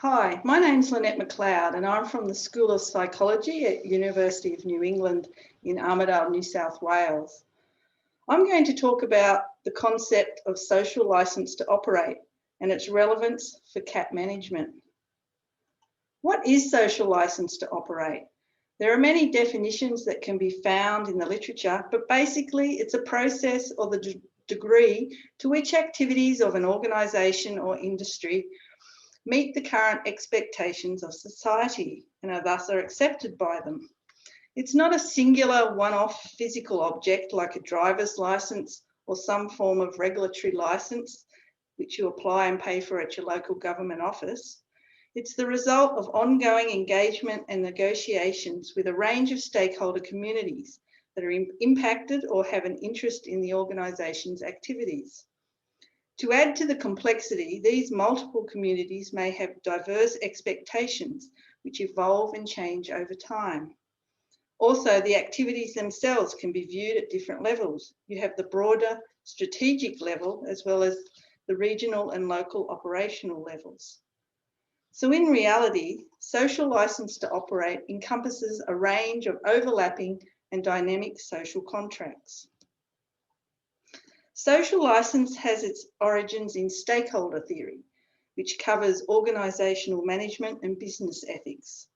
Hi, my name's Lynette McLeod and I'm from the School of Psychology at University of New England in Armidale, New South Wales. I'm going to talk about the concept of social licence to operate and its relevance for CAT management. What is social licence to operate? There are many definitions that can be found in the literature, but basically it's a process or the degree to which activities of an organisation or industry meet the current expectations of society and are thus accepted by them. It's not a singular one-off physical object like a driver's licence or some form of regulatory licence which you apply and pay for at your local government office. It's the result of ongoing engagement and negotiations with a range of stakeholder communities that are impacted or have an interest in the organisation's activities. To add to the complexity, these multiple communities may have diverse expectations which evolve and change over time. Also, the activities themselves can be viewed at different levels. You have the broader strategic level as well as the regional and local operational levels. So in reality, social licence to operate encompasses a range of overlapping and dynamic social contracts. Social licence has its origins in stakeholder theory, which covers organisational management and business ethics.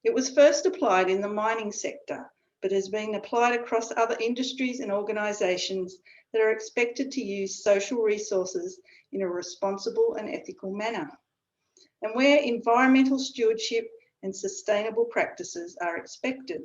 It was first applied in the mining sector, but has been applied across other industries and organisations that are expected to use social resources in a responsible and ethical manner, and where environmental stewardship and sustainable practices are expected.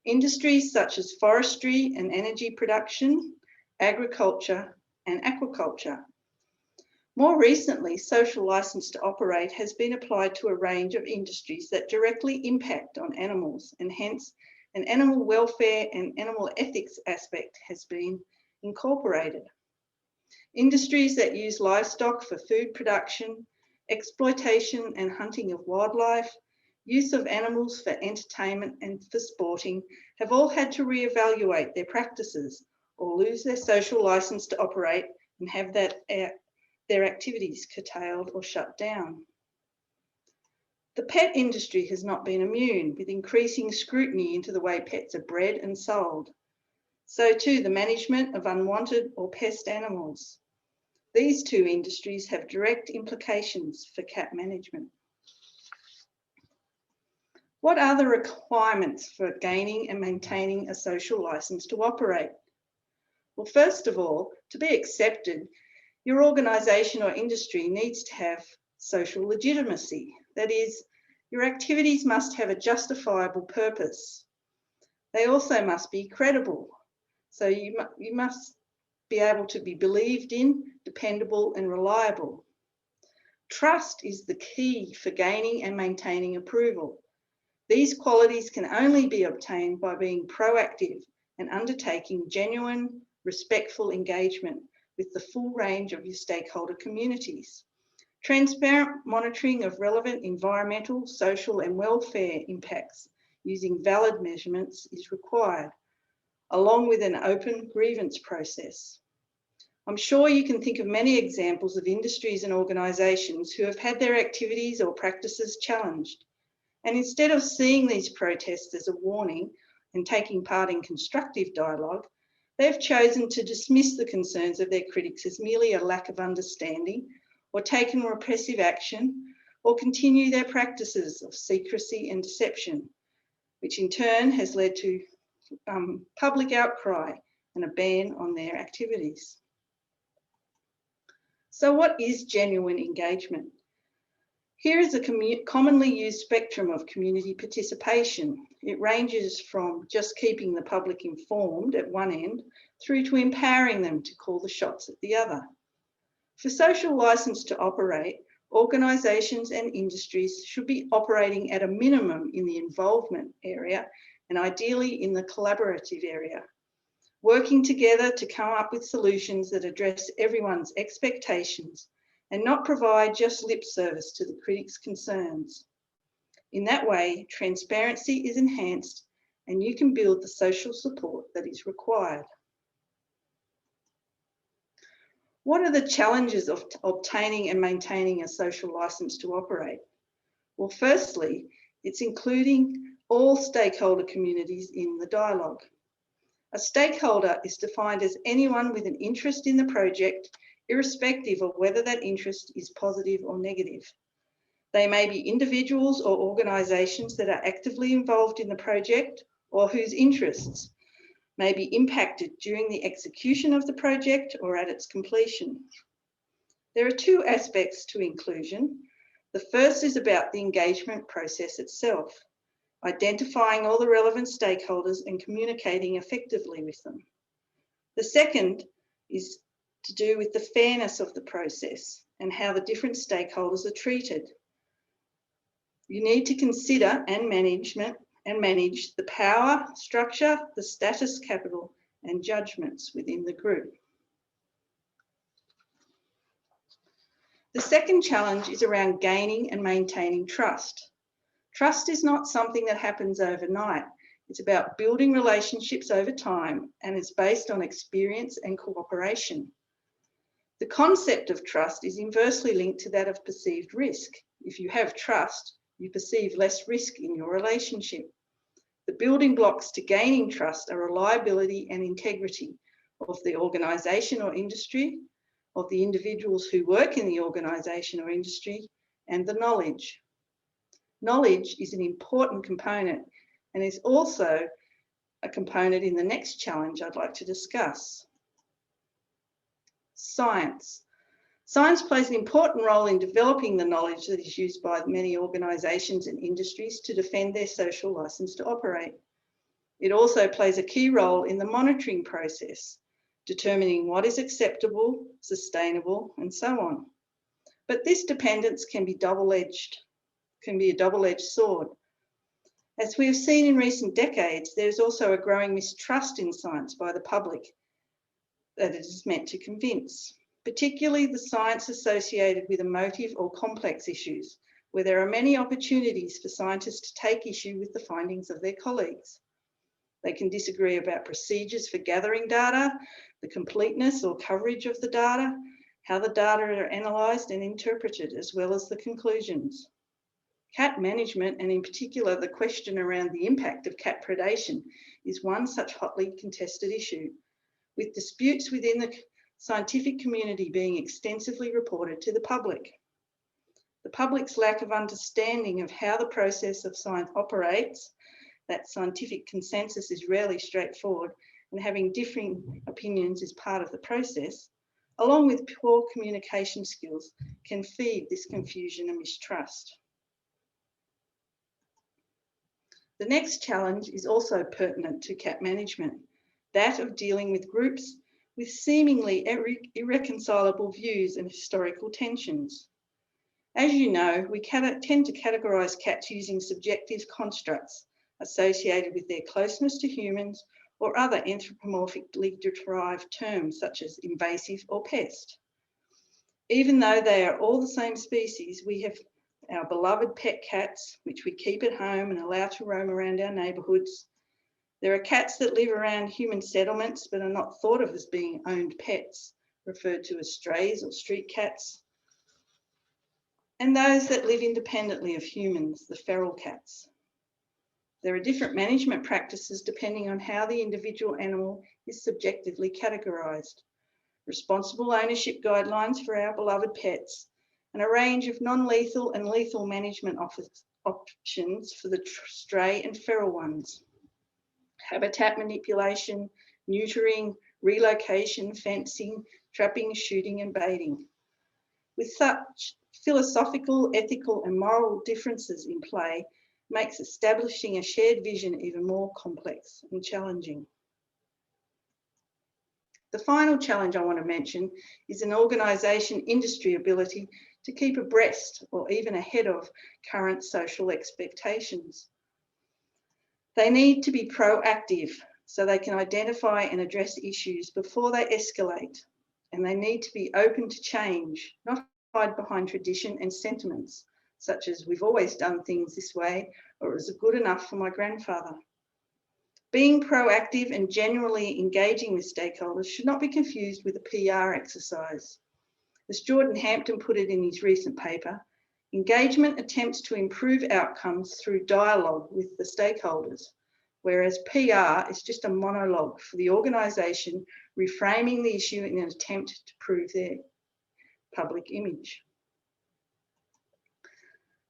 Industries such as forestry and energy production, agriculture and aquaculture. More recently, social licence to operate has been applied to a range of industries that directly impact on animals, and hence an animal welfare and animal ethics aspect has been incorporated. Industries that use livestock for food production, exploitation and hunting of wildlife, use of animals for entertainment and for sporting have all had to reevaluate their practices or lose their social licence to operate and have their activities curtailed or shut down. The pet industry has not been immune, with increasing scrutiny into the way pets are bred and sold. So too the management of unwanted or pest animals. These two industries have direct implications for CAT management. What are the requirements for gaining and maintaining a social licence to operate? Well, first of all, to be accepted, your organisation or industry needs to have social legitimacy. That is, your activities must have a justifiable purpose. They also must be credible. So you must be able to be believed in, dependable and reliable. Trust is the key for gaining and maintaining approval. These qualities can only be obtained by being proactive and undertaking genuine, respectful engagement with the full range of your stakeholder communities. Transparent monitoring of relevant environmental, social and welfare impacts using valid measurements is required, along with an open grievance process. I'm sure you can think of many examples of industries and organisations who have had their activities or practices challenged. And instead of seeing these protests as a warning and taking part in constructive dialogue, they've chosen to dismiss the concerns of their critics as merely a lack of understanding, or taken repressive action, or continue their practices of secrecy and deception, which in turn has led to public outcry and a ban on their activities. So what is genuine engagement? Here is a commonly used spectrum of community participation. It ranges from just keeping the public informed at one end through to empowering them to call the shots at the other. For social licence to operate, organisations and industries should be operating at a minimum in the involvement area and ideally in the collaborative area, working together to come up with solutions that address everyone's expectations and not provide just lip service to the critics' concerns. In that way, transparency is enhanced and you can build the social support that is required. What are the challenges of obtaining and maintaining a social license to operate? Well, firstly, it's including all stakeholder communities in the dialogue. A stakeholder is defined as anyone with an interest in the project, irrespective of whether that interest is positive or negative. They may be individuals or organisations that are actively involved in the project or whose interests may be impacted during the execution of the project or at its completion. There are two aspects to inclusion. The first is about the engagement process itself, identifying all the relevant stakeholders and communicating effectively with them. The second is to do with the fairness of the process and how the different stakeholders are treated. You need to consider and manage the power, structure, the status capital, and judgments within the group. The second challenge is around gaining and maintaining trust. Trust is not something that happens overnight. It's about building relationships over time and is based on experience and cooperation. The concept of trust is inversely linked to that of perceived risk. If you have trust, you perceive less risk in your relationship. The building blocks to gaining trust are reliability and integrity of the organisation or industry, of the individuals who work in the organisation or industry, and the knowledge. Knowledge is an important component and is also a component in the next challenge I'd like to discuss. Science. Science plays an important role in developing the knowledge that is used by many organisations and industries to defend their social licence to operate. It also plays a key role in the monitoring process, determining what is acceptable, sustainable, and so on. But this dependence can be a double-edged sword. As we have seen in recent decades, there is also a growing mistrust in science by the public that it is meant to convince, particularly the science associated with emotive or complex issues, where there are many opportunities for scientists to take issue with the findings of their colleagues. They can disagree about procedures for gathering data, the completeness or coverage of the data, how the data are analysed and interpreted, as well as the conclusions. Cat management, and in particular the question around the impact of cat predation, is one such hotly contested issue, with disputes within the scientific community being extensively reported to the public. The public's lack of understanding of how the process of science operates, that scientific consensus is rarely straightforward, and having differing opinions is part of the process, along with poor communication skills, can feed this confusion and mistrust. The next challenge is also pertinent to cat management, that of dealing with groups with seemingly irreconcilable views and historical tensions. As you know, we tend to categorise cats using subjective constructs associated with their closeness to humans or other anthropomorphically derived terms such as invasive or pest. Even though they are all the same species, we have our beloved pet cats, which we keep at home and allow to roam around our neighbourhoods. There are cats that live around human settlements but are not thought of as being owned pets, referred to as strays or street cats. And those that live independently of humans, the feral cats. There are different management practices depending on how the individual animal is subjectively categorised. Responsible ownership guidelines for our beloved pets, and a range of non-lethal and lethal management options for the stray and feral ones. Habitat manipulation, neutering, relocation, fencing, trapping, shooting and baiting. With such philosophical, ethical and moral differences in play, makes establishing a shared vision even more complex and challenging. The final challenge I want to mention is an organisation industry ability to keep abreast or even ahead of current social expectations. They need to be proactive so they can identify and address issues before they escalate, and they need to be open to change, not hide behind tradition and sentiments, such as we've always done things this way or it was good enough for my grandfather. Being proactive and genuinely engaging with stakeholders should not be confused with a PR exercise. As Jordan Hampton put it in his recent paper, engagement attempts to improve outcomes through dialogue with the stakeholders, whereas PR is just a monologue for the organisation reframing the issue in an attempt to prove their public image.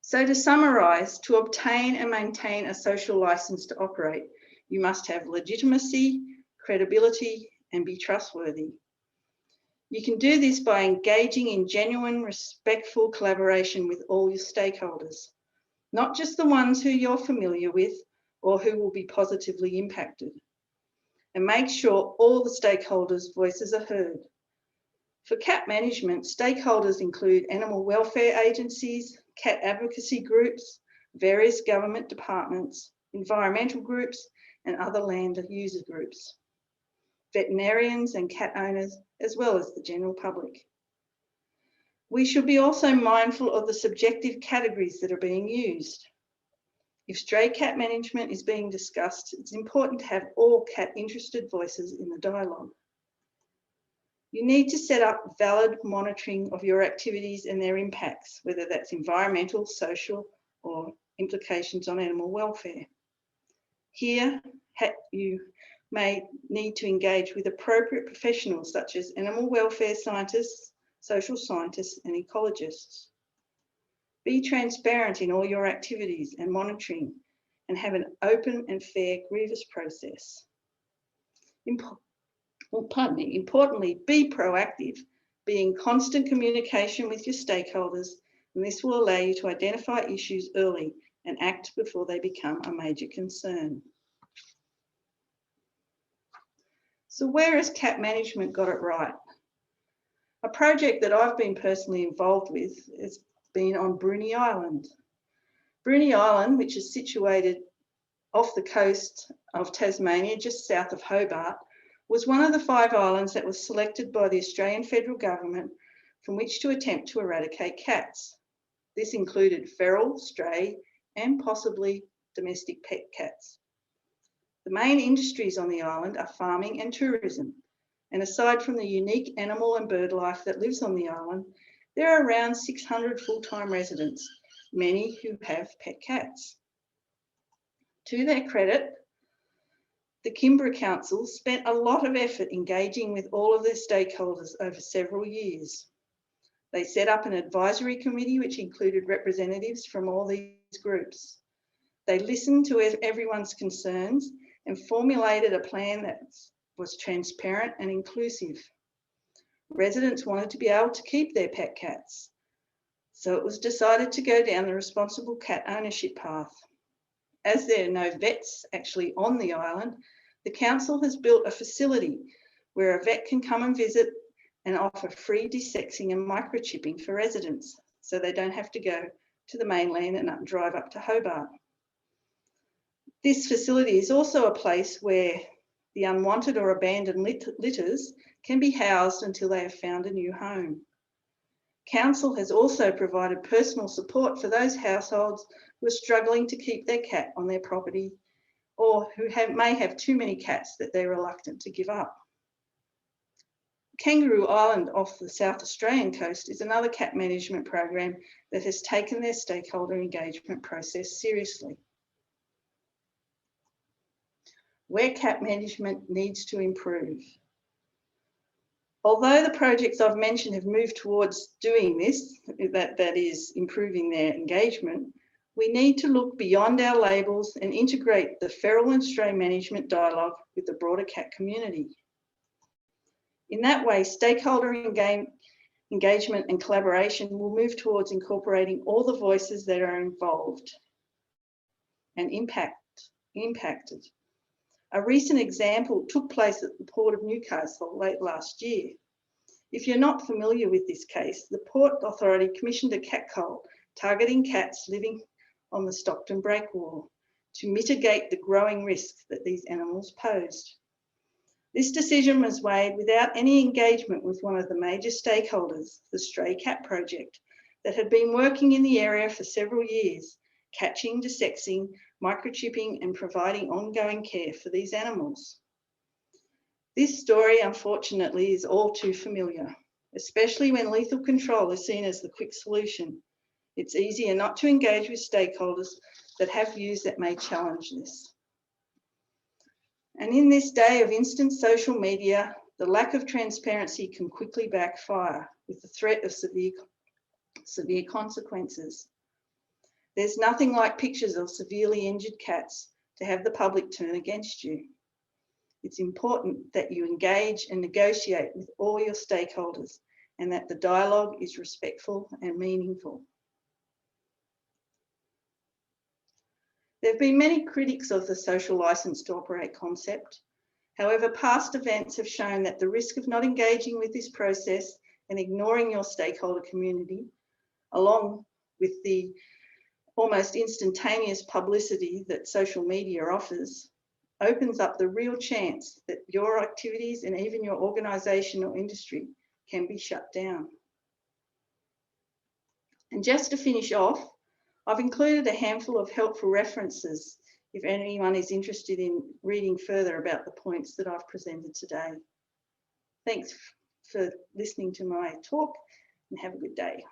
So to summarise, to obtain and maintain a social licence to operate, you must have legitimacy, credibility, and be trustworthy. You can do this by engaging in genuine, respectful collaboration with all your stakeholders, not just the ones who you're familiar with or who will be positively impacted. And make sure all the stakeholders' voices are heard. For cat management, stakeholders include animal welfare agencies, cat advocacy groups, various government departments, environmental groups, and other land user groups, veterinarians and cat owners, as well as the general public. We should be also mindful of the subjective categories that are being used. If stray cat management is being discussed, it's important to have all cat interested voices in the dialogue. You need to set up valid monitoring of your activities and their impacts, whether that's environmental, social, or implications on animal welfare. Here, you may need to engage with appropriate professionals such as animal welfare scientists, social scientists, and ecologists. Be transparent in all your activities and monitoring, and have an open and fair grievance process. Importantly, be proactive. Be in constant communication with your stakeholders, and this will allow you to identify issues early and act before they become a major concern. So where has cat management got it right? A project that I've been personally involved with has been on Bruny Island. Bruny Island, which is situated off the coast of Tasmania, just south of Hobart, was one of the 5 islands that was selected by the Australian federal government from which to attempt to eradicate cats. This included feral, stray, and possibly domestic pet cats. The main industries on the island are farming and tourism, and aside from the unique animal and bird life that lives on the island, there are around 600 full-time residents, many who have pet cats. To their credit, the Canberra Council spent a lot of effort engaging with all of their stakeholders over several years. They set up an advisory committee which included representatives from all these groups. They listened to everyone's concerns and formulated a plan that was transparent and inclusive. Residents wanted to be able to keep their pet cats, so it was decided to go down the responsible cat ownership path. As there are no vets actually on the island, the council has built a facility where a vet can come and visit and offer free desexing and microchipping for residents, so they don't have to go to the mainland and drive up to Hobart. This facility is also a place where the unwanted or abandoned litters can be housed until they have found a new home. Council has also provided personal support for those households who are struggling to keep their cat on their property or who may have too many cats that they're reluctant to give up. Kangaroo Island off the South Australian coast is another cat management program that has taken their stakeholder engagement process seriously. Where cat management needs to improve. Although the projects I've mentioned have moved towards doing this, that is improving their engagement, we need to look beyond our labels and integrate the feral and stray management dialogue with the broader cat community. In that way, stakeholder engagement and collaboration will move towards incorporating all the voices that are involved and impacted. A recent example took place at the Port of Newcastle late last year. If you're not familiar with this case, the Port Authority commissioned a cat cull targeting cats living on the Stockton breakwall to mitigate the growing risk that these animals posed. This decision was made without any engagement with one of the major stakeholders, the Stray Cat Project, that had been working in the area for several years, catching, desexing, microchipping and providing ongoing care for these animals. This story, unfortunately, is all too familiar, especially when lethal control is seen as the quick solution. It's easier not to engage with stakeholders that have views that may challenge this. And in this day of instant social media, the lack of transparency can quickly backfire with the threat of severe consequences. There's nothing like pictures of severely injured cats to have the public turn against you. It's important that you engage and negotiate with all your stakeholders and that the dialogue is respectful and meaningful. There have been many critics of the social licence to operate concept. However, past events have shown that the risk of not engaging with this process and ignoring your stakeholder community, along with the almost instantaneous publicity that social media offers, opens up the real chance that your activities and even your organisation or industry can be shut down. And just to finish off, I've included a handful of helpful references if anyone is interested in reading further about the points that I've presented today. Thanks for listening to my talk and have a good day.